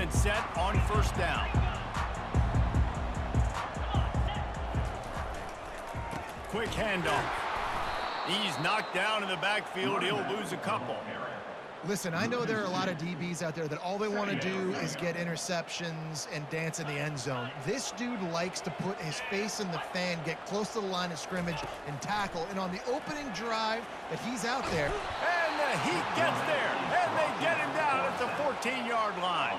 defense set on first down. Quick handoff. He's knocked down in the backfield. He'll lose a couple. Listen, I know there are a lot of DBs out there that all they want to do is get interceptions and dance in the end zone. This dude likes to put his face in the fan, get close to the line of scrimmage, and tackle. And on the opening drive that he's out there. And the Heat gets there, and they get him down at the 14-yard line.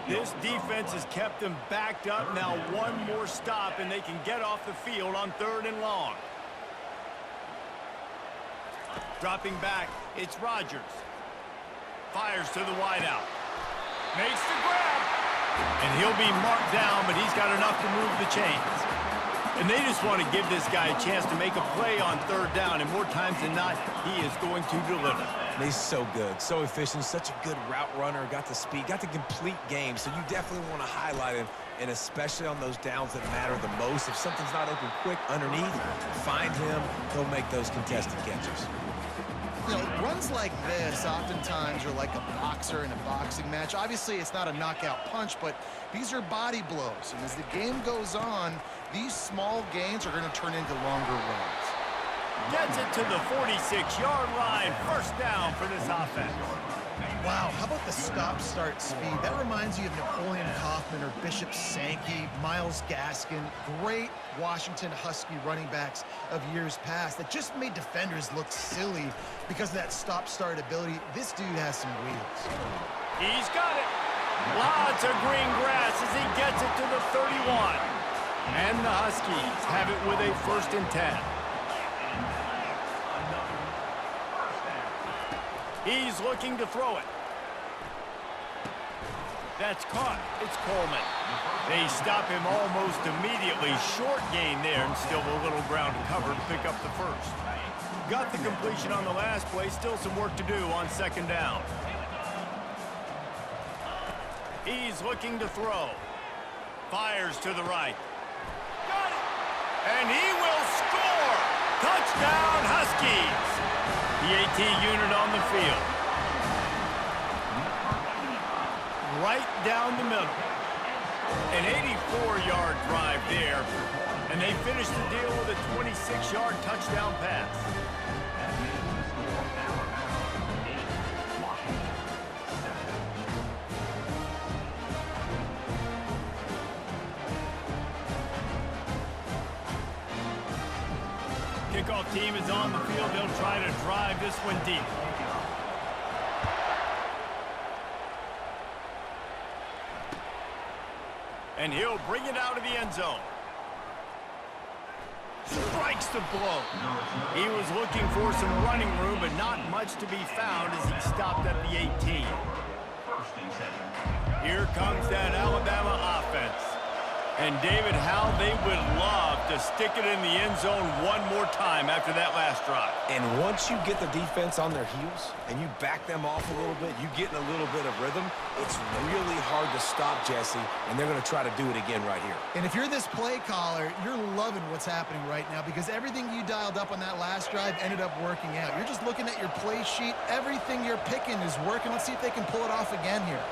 This defense has kept them backed up. Now one more stop, and they can get off the field on 3rd and long. Dropping back, it's Rodgers. Fires to the wideout. Makes the grab. And he'll be marked down, but he's got enough to move the chains. And they just want to give this guy a chance to make a play on 3rd down, and more times than not, he is going to deliver. He's so good, so efficient, such a good route runner, got the speed, got the complete game, so you definitely want to highlight him, and especially on those downs that matter the most. If something's not open quick underneath, find him, he'll make those contested catches. You know, runs like this oftentimes are like a boxer in a boxing match. Obviously, it's not a knockout punch, but these are body blows. And as the game goes on, these small gains are going to turn into longer runs. Gets it to the 46-yard line. First down for this offense. Wow, how about the stop-start speed? That reminds you of Napoleon Kaufman or Bishop Sankey, Myles Gaskin, great Washington Husky running backs of years past that just made defenders look silly because of that stop-start ability. This dude has some wheels. He's got it. Lots of green grass as he gets it to the 31. And the Huskies have it with a 1st and 10. He's looking to throw it. That's caught. It's Coleman. They stop him almost immediately. Short gain there, and still a little ground to cover to pick up the 1st. Got the completion on the last play. Still some work to do on 2nd down. He's looking to throw. Fires to the right. Got it! And he will score! Touchdown, Huskies! The AT unit on the field. Right down the middle. An 84-yard drive there. And they finish the deal with a 26-yard touchdown pass. Kickoff team is on the field. They'll try to drive this one deep. And he'll bring it out of the end zone. Strikes the blow. He was looking for some running room, but not much to be found as he stopped at the 18. Here comes that Alabama offense. And David, how they would love to stick it in the end zone one more time after that last drive. And once you get the defense on their heels and you back them off a little bit, you get in a little bit of rhythm, it's really hard to stop, Jesse, and they're going to try to do it again right here. And if you're this play caller, you're loving what's happening right now because everything you dialed up on that last drive ended up working out. You're just looking at your play sheet. Everything you're picking is working. Let's see if they can pull it off again here.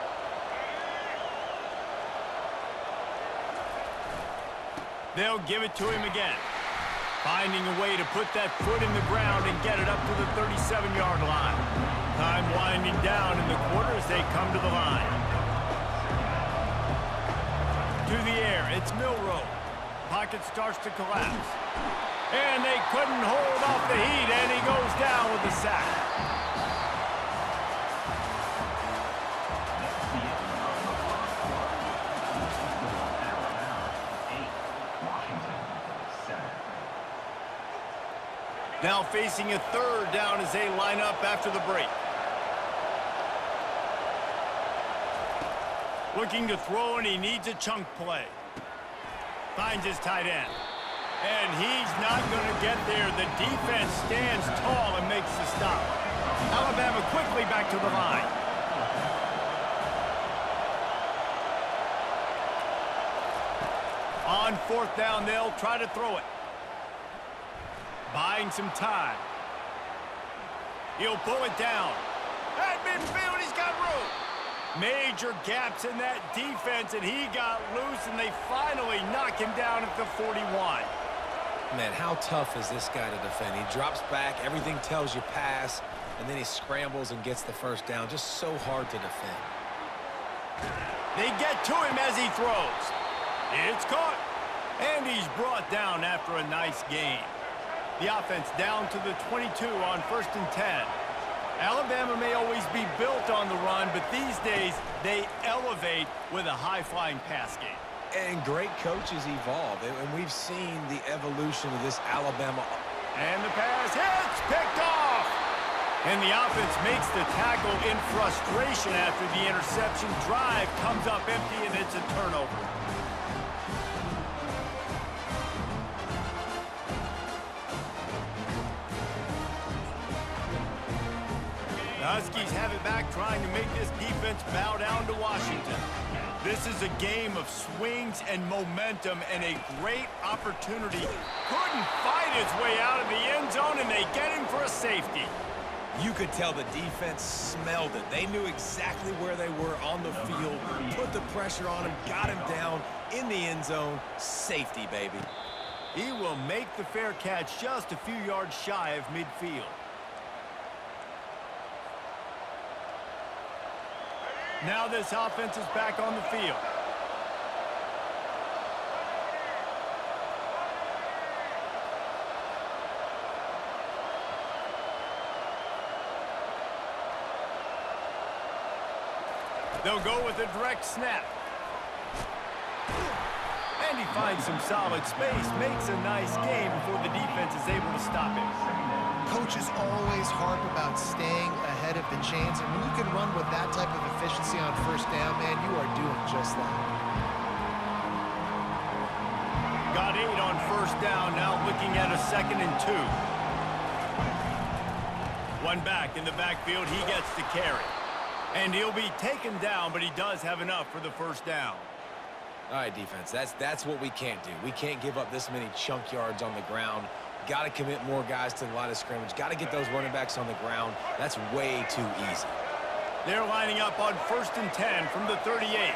They'll give it to him again. Finding a way to put that foot in the ground and get it up to the 37-yard line. Time winding down in the quarter as they come to the line. To the air, it's Milroe. Pocket starts to collapse. And they couldn't hold off the heat, and he goes down with the sack. Now facing a 3rd down as they line up after the break. Looking to throw, and he needs a chunk play. Finds his tight end. And he's not going to get there. The defense stands tall and makes the stop. Alabama quickly back to the line. On 4th down, they'll try to throw it. Buying some time. He'll pull it down. At midfield, he's got room. Major gaps in that defense, and he got loose, and they finally knock him down at the 41. Man, how tough is this guy to defend? He drops back, everything tells you pass, and then he scrambles and gets the first down. Just so hard to defend. They get to him as he throws. It's caught. And he's brought down after a nice gain. The offense down to the 22 on 1st and 10. Alabama may always be built on the run, but these days they elevate with a high-flying pass game. And great coaches evolve, and we've seen the evolution of this Alabama. And the pass hits, picked off. And the offense makes the tackle in frustration after the interception. Drive comes up empty, and it's a turnover. The Huskies have it back, trying to make this defense bow down to Washington. This is a game of swings and momentum, and a great opportunity. Couldn't fight his way out of the end zone, and they get him for a safety. You could tell the defense smelled it. They knew exactly where they were on the field, put the pressure on him, got him down in the end zone. Safety, baby. He will make the fair catch just a few yards shy of midfield. Now this offense is back on the field. They'll go with a direct snap. And he finds some solid space, makes a nice game before the defense is able to stop him. Coaches always harp about staying ahead of the chains, and when you can run with that type of efficiency on 1st down, man, you are doing just that. Got 8 on 1st down, now looking at a 2nd and 2. One back in the backfield, he gets the carry. And he'll be taken down, but he does have enough for the 1st down. All right, defense, that's what we can't do. We can't give up this many chunk yards on the ground. Got to commit more guys to the line of scrimmage. Got to get those running backs on the ground. That's way too easy. They're lining up on 1st and 10 from the 38.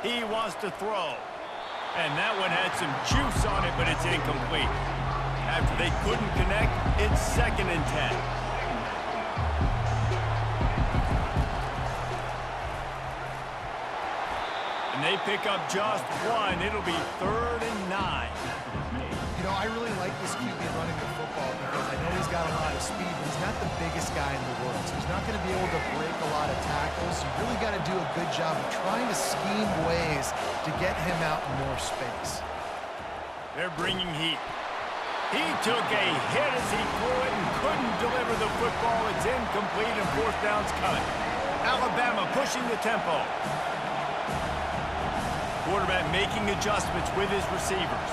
He wants to throw. And that one had some juice on it, but it's incomplete. After they couldn't connect, it's 2nd and 10. And they pick up just one. It'll be 3rd and 9. You know, I really like this QB running the football because I know he's got a lot of speed, but he's not the biggest guy in the world. So he's not going to be able to break a lot of tackles. You really got to do a good job of trying to scheme ways to get him out in more space. They're bringing heat. He took a hit as he threw it and couldn't deliver the football. It's incomplete and 4th down's cut. Alabama pushing the tempo. Quarterback making adjustments with his receivers.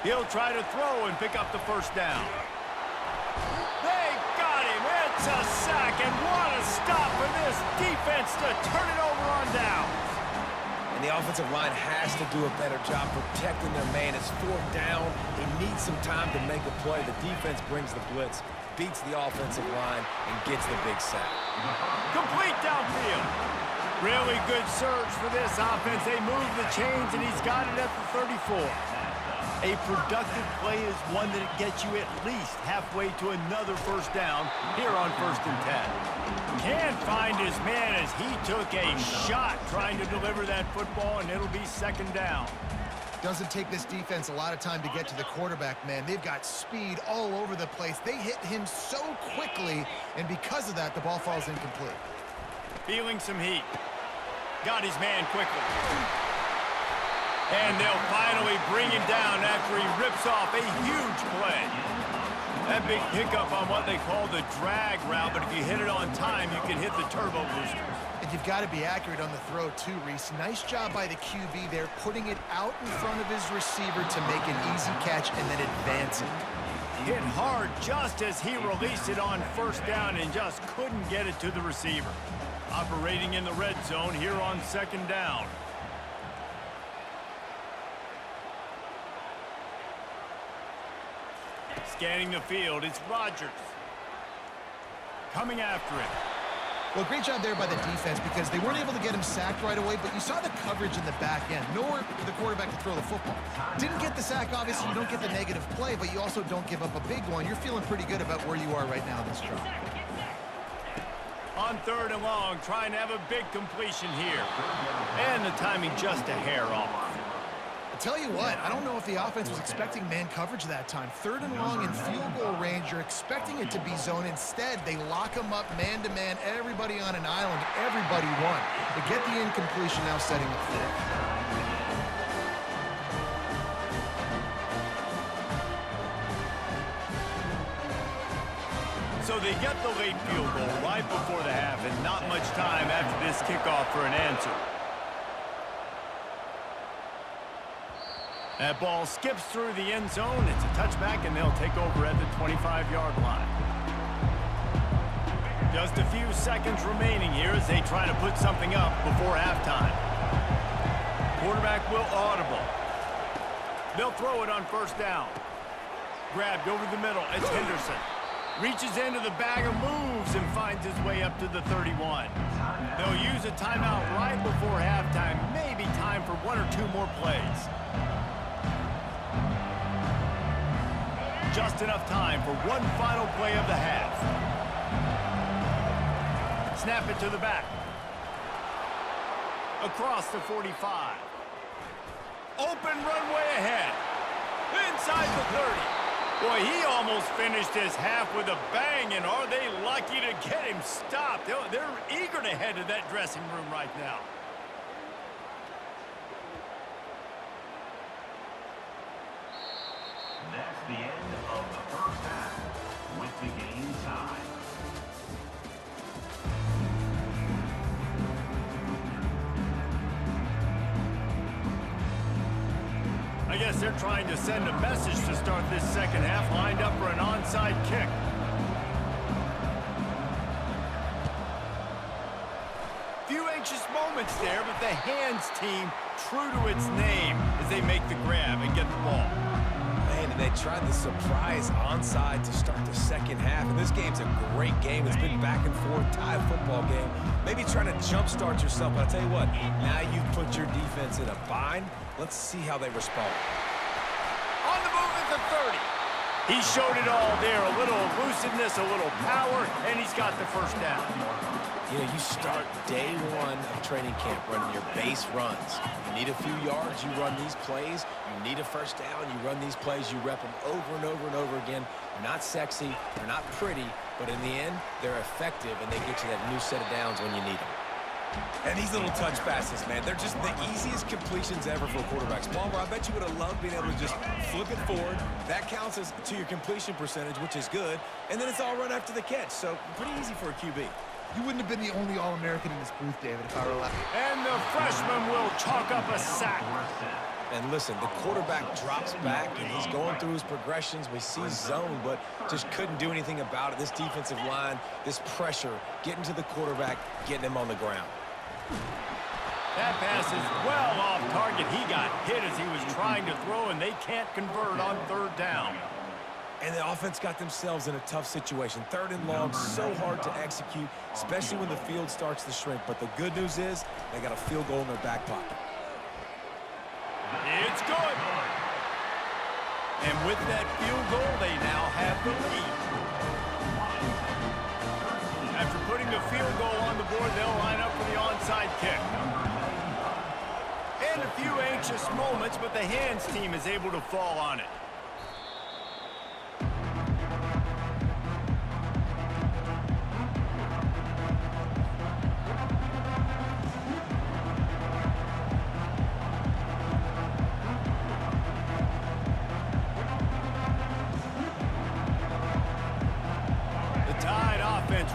He'll try to throw and pick up the 1st down. They got him. It's a sack, and what a stop for this defense to turn it over on downs. And the offensive line has to do a better job protecting their man. It's 4th down. He needs some time to make a play. The defense brings the blitz, beats the offensive line, and gets the big sack. Complete downfield. Really good surge for this offense. They move the chains, and he's got it at the 34. A productive play is one that gets you at least halfway to another 1st down here on 1st and 10. Can't find his man as he took a shot trying to deliver that football, and it'll be 2nd down. Doesn't take this defense a lot of time to get to the quarterback, man. They've got speed all over the place. They hit him so quickly, and because of that, the ball falls incomplete. Feeling some heat. Got his man quickly. And they'll finally bring him down after he rips off a huge play. That big pickup on what they call the drag route, but if you hit it on time, you can hit the turbo boosters. And you've got to be accurate on the throw too, Reese. Nice job by the QB there, putting it out in front of his receiver to make an easy catch and then advance it. Hit hard just as he released it on 1st down and just couldn't get it to the receiver. Operating in the red zone here on 2nd down. Scanning the field, it's Rodgers. Coming after it. Well, great job there by the defense because they weren't able to get him sacked right away, but you saw the coverage in the back end. Nowhere for the quarterback to throw the football. Didn't get the sack, obviously. You don't get the negative play, but you also don't give up a big one. You're feeling pretty good about where you are right now in this drive. On 3rd and long, trying to have a big completion here. And the timing just a hair off. I'll tell you what, I don't know if the offense was expecting man coverage that time. 3rd and long in field goal range, you're expecting it to be zone. Instead, they lock them up man-to-man, everybody on an island, everybody won. They get the incompletion, now setting up 4th. So they get the late field goal right before the half and not much time after this kickoff for an answer. That ball skips through the end zone. It's a touchback, and they'll take over at the 25-yard line. Just a few seconds remaining here as they try to put something up before halftime. Quarterback will audible. They'll throw it on 1st down. Grabbed over the middle. It's Henderson. Reaches into the bag of moves and finds his way up to the 31. They'll use a timeout right before halftime. Maybe time for 1 or 2 more plays. Just enough time for one final play of the half. Snap it to the back. Across the 45. Open runway ahead. Inside the 30. Boy, he almost finished his half with a bang, and are they lucky to get him stopped? They're eager to head to that dressing room right now. That's the end of the 1st half with the game tied. I guess they're trying to send a message to start this 2nd half, lined up for an onside kick. Few anxious moments there, but the hands team true to its name as they make the grab and get the ball. Man, and they tried the surprise onside to start the 2nd half. And this game's a great game. It's been back and forth, tie football game. Maybe trying to jumpstart yourself, but I'll tell you what, now you've put your defense in a bind. Let's see how they respond. On the move at the 30. He showed it all there. A little elusiveness, a little power, and he's got the 1st down. You know, you start day 1 of training camp running your base runs. You need a few yards, you run these plays. You need a 1st down, you run these plays. You rep them over and over and over again. They're not sexy, they're not pretty, but in the end, they're effective, and they get you that new set of downs when you need them. And these little touch passes, man, they're just the easiest completions ever for quarterbacks. Palmer, I bet you would have loved being able to just flip it forward. That counts as to your completion percentage, which is good. And then it's all run after the catch, so pretty easy for a QB. You wouldn't have been the only All-American in this booth, David, if I were allowed. And the freshman will chalk up a sack. And listen, the quarterback drops back, and he's going through his progressions. We see zone, but just couldn't do anything about it. This defensive line, this pressure, getting to the quarterback, getting him on the ground. That pass is well off target. He got hit as he was trying to throw, and they can't convert on 3rd down. And the offense got themselves in a tough situation. 3rd and long, so hard to execute, especially when the field starts to shrink. But the good news is they got a field goal in their back pocket. It's good. And with that field goal, they now have the lead. After putting the field goal on the board, they'll line up for the onside kick. And a few anxious moments, but the hands team is able to fall on it.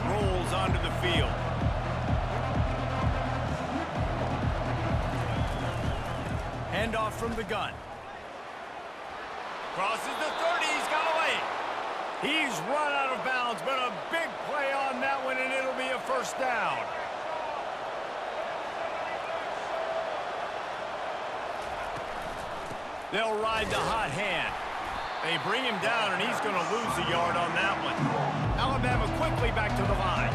Rolls onto the field. Handoff from the gun. Crosses the 30. He's got away. He's run out of bounds, but a big play on that one, and it'll be a 1st down. They'll ride the hot hand. They bring him down, and he's going to lose a yard on that one. Alabama quickly back to the line.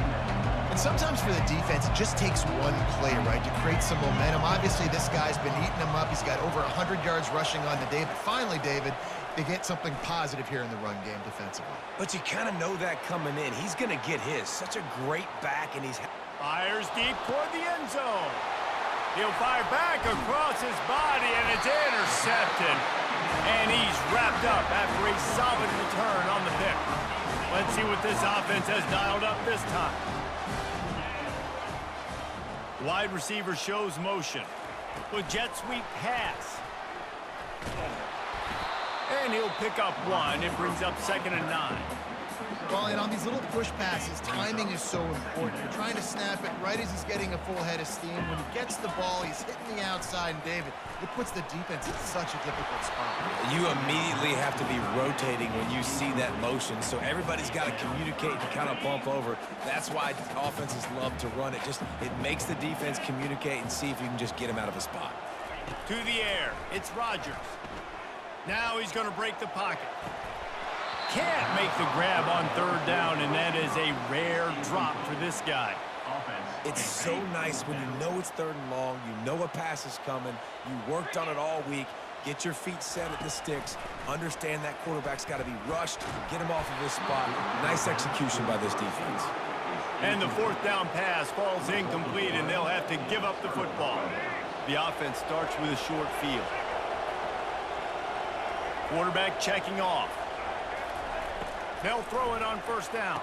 And sometimes for the defense, it just takes one play, right, to create some momentum. Obviously, this guy's been eating them up. He's got over 100 yards rushing on the day. But finally, David, they get something positive here in the run game defensively. But you kind of know that coming in. He's going to get his. Such a great back, and he's... Fires deep toward the end zone. He'll fire back across his body, and it's intercepted. And he's wrapped up after a solid return on the pick. Let's see what this offense has dialed up this time. Wide receiver shows motion. With jet sweep pass. And he'll pick up one. It brings up 2nd and 9. Well, and on these little push passes, timing is so important. You're trying to snap it right as he's getting a full head of steam. When he gets the ball, he's hitting the outside, and David, it puts the defense in such a difficult spot. You immediately have to be rotating when you see that motion, so everybody's got to communicate and kind of bump over. That's why offenses love to run it. It makes the defense communicate and see if you can just get him out of a spot. To the air, it's Rodgers. Now he's going to break the pocket. Can't make the grab on 3rd down, and that is a rare drop for this guy. It's so nice when you know it's 3rd and long, you know a pass is coming, you worked on it all week, get your feet set at the sticks, understand that quarterback's got to be rushed, get him off of this spot. Nice execution by this defense. And the 4th down pass falls incomplete, and they'll have to give up the football. The offense starts with a short field. Quarterback checking off. They'll throw it on 1st down.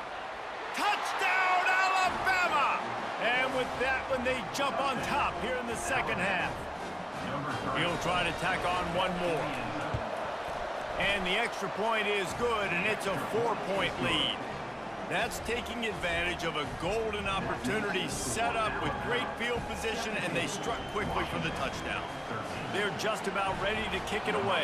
Touchdown, Alabama! And with that one, they jump on top here in the 2nd half. He'll try to tack on one more. And the extra point is good, and it's a 4-point lead. That's taking advantage of a golden opportunity set up with great field position, and they struck quickly for the touchdown. They're just about ready to kick it away.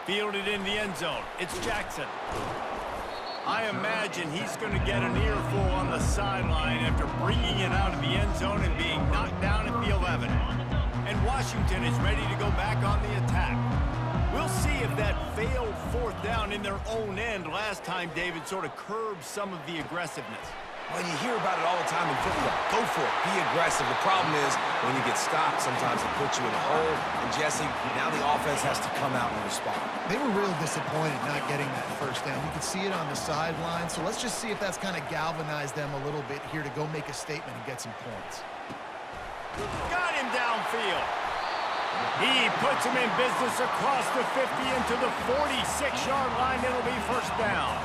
Fielded in the end zone. It's Jackson. I imagine he's going to get an earful on the sideline after bringing it out of the end zone and being knocked down at the 11. And Washington is ready to go back on the attack. We'll see if that failed 4th down in their own end last time, David, sort of curbed some of the aggressiveness. Well, you hear about it all the time in football. Go for it. Be aggressive. The problem is when you get stopped, sometimes it puts you in a hole. And, Jesse, now the offense has to come out and respond. They were real disappointed not getting that 1st down. You could see it on the sideline. So let's just see if that's kind of galvanized them a little bit here to go make a statement and get some points. Got him downfield. He puts him in business across the 50 into the 46-yard line. It'll be 1st down.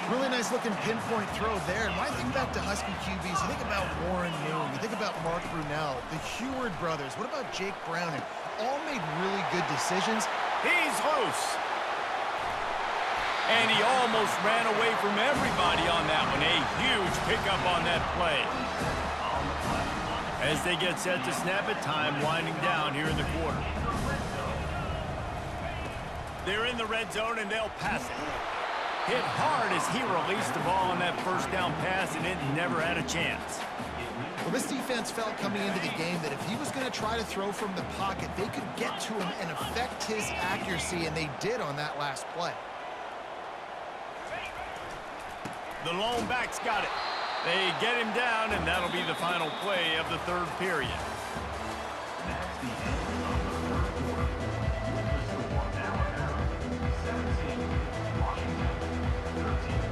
Really nice looking pinpoint throw there. And when I think back to Husky QBs, you think about Warren Moon, you think about Mark Brunell, the Heward brothers, what about Jake Browning? All made really good decisions. He's loose. And he almost ran away from everybody on that one. A huge pickup on that play. As they get set to snap it, time winding down here in the quarter. They're in the red zone, and they'll pass it. Hit hard as he released the ball on that 1st down pass, and it never had a chance. Well, this defense felt coming into the game that if he was going to try to throw from the pocket, they could get to him and affect his accuracy, and they did on that last play. The lone back's got it. They get him down, and that'll be the final play of the 3rd period. That's the end of the 3rd quarter. Alabama 17, Washington 13.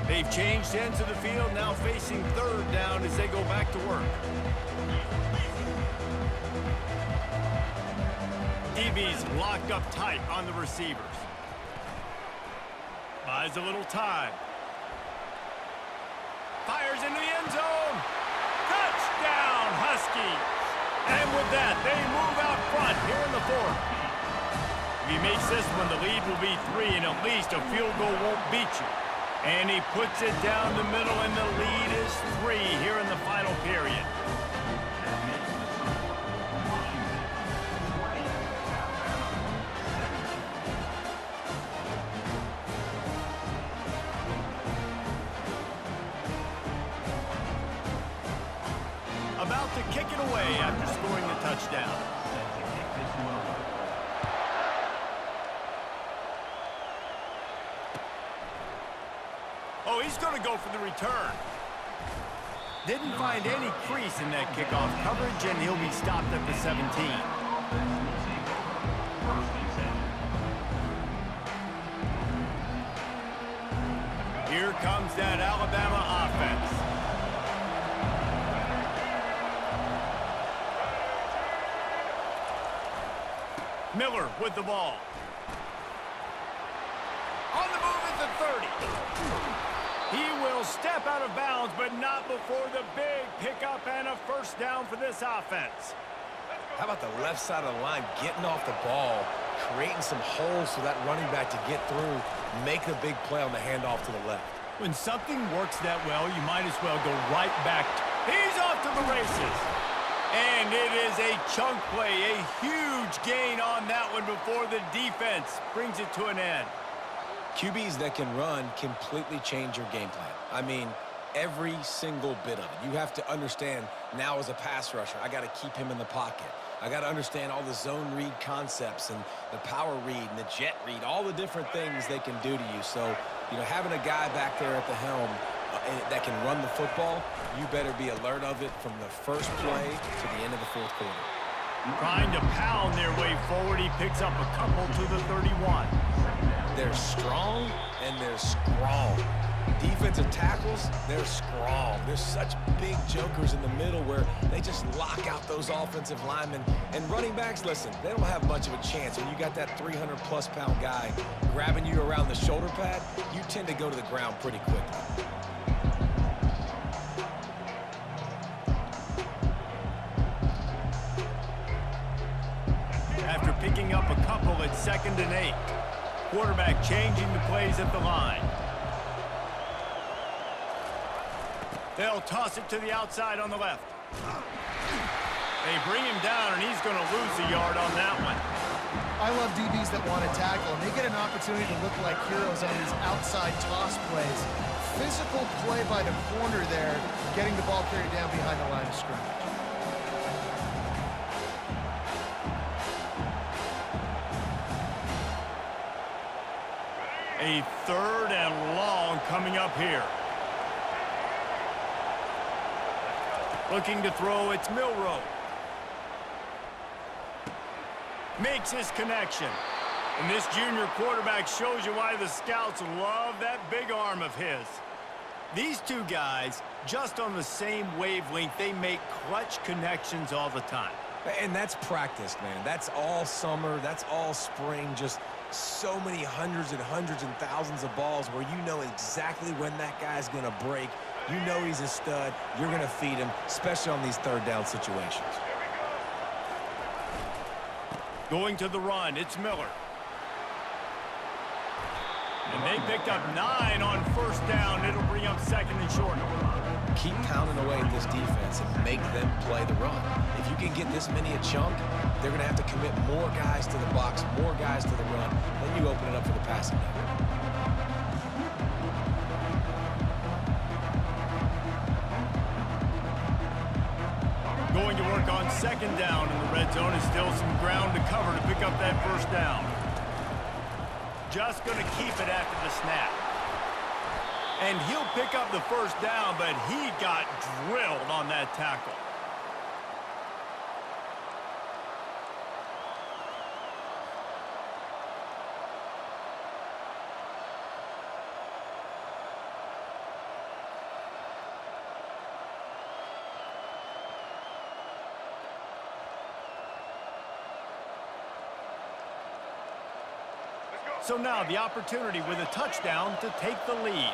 They've changed ends of the field, now facing 3rd down as they go back to work. DB's locked up tight on the receivers. Buys a little time. Fires into the end zone. Touchdown, Huskies. And with that, they move out front here in the 4th. If he makes this one, the lead will be 3, and at least a field goal won't beat you. And he puts it down the middle, and the lead is 3 here in the final period. away after scoring the touchdown. Set to kick this one away. Oh, he's going to go for the return. Didn't find any crease in that kickoff coverage, and he'll be stopped at the 17. First and 7. Here comes that Alabama offense. Miller with the ball. On the move at the 30. He will step out of bounds, but not before the big pickup and a first down for this offense. How about the left side of the line getting off the ball, creating some holes for that running back to get through, make a big play on the handoff to the left. When something works that well, you might as well go right back. He's off to the races. And it is a chunk play, a huge gain on that one before the defense brings it to an end. QBs that can run completely change your game plan. I mean, every single bit of it. You have to understand now as a pass rusher, I got to keep him in the pocket. I got to understand all the zone read concepts and the power read and the jet read, all the different things they can do to you. So, you know, having a guy back there at the helm that can run the football, you better be alert of it from the first play to the end of the fourth quarter. Trying to pound their way forward, he picks up a couple to the 31. They're strong and they're strong. Defensive tackles, they're strong. There's such big jokers in the middle where they just lock out those offensive linemen. And running backs, listen, they don't have much of a chance. When you got that 300-plus pound guy grabbing you around the shoulder pad, you tend to go to the ground pretty quickly. After picking up a couple at 2nd and 8. Quarterback changing the plays at the line. They'll toss it to the outside on the left. They bring him down, and he's going to lose a yard on that one. I love DBs that want to tackle, and they get an opportunity to look like heroes on these outside toss plays. Physical play by the corner there, getting the ball carried down behind the line of scrimmage. A 3rd and long coming up here. Looking to throw, it's Milroe. Makes his connection. And this junior quarterback shows you why the scouts love that big arm of his. These two guys, just on the same wavelength, they make clutch connections all the time. And that's practice, man. That's all summer. That's all spring. Just so many hundreds and thousands of balls where you know exactly when that guy's going to break. You know he's a stud. You're going to feed him, especially on these 3rd down situations. Going to the run, it's Miller. And they picked up 9 on 1st down. It'll bring up 2nd and short. Keep pounding away at this defense and make them play the run. If you can get this many a chunk, they're going to have to commit more guys to the box, more guys to the run. Then you open it up for the passing game. Going to work on 2nd down in the red zone, and still some ground to cover to pick up that 1st down. Just going to keep it after the snap. And he'll pick up the 1st down, but he got drilled on that tackle. So now the opportunity with a touchdown to take the lead.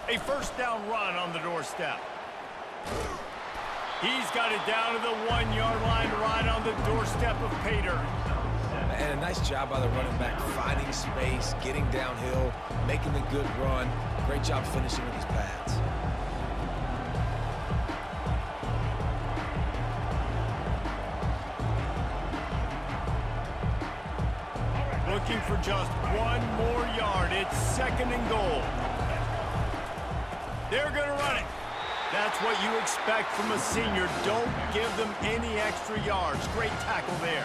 A 1st down run on the doorstep. He's got it down to the 1-yard line right on the doorstep of Pater. And a nice job by the running back, finding space, getting downhill, making the good run. Great job finishing with his pads. looking for just one more yard. It's 2nd and goal. They're going to run it. That's what you expect from a senior. Don't give them any extra yards. Great tackle there.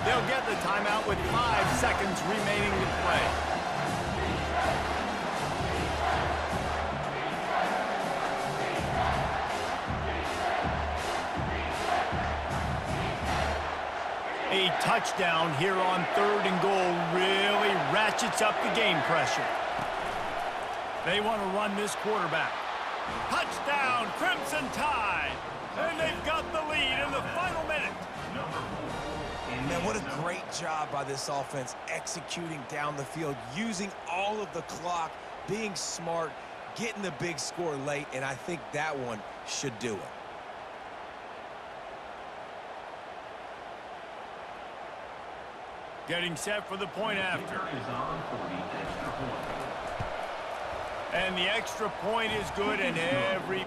They'll get the timeout with 5 seconds remaining to play. A touchdown here on 3rd and goal really ratchets up the game pressure. They want to run this quarterback. Touchdown, Crimson Tide! And they've got the lead in the final minute. Man, what a great job by this offense executing down the field, using all of the clock, being smart, getting the big score late, and I think that one should do it. Getting set for the point after. Is on for the extra point. And the extra point is good, and every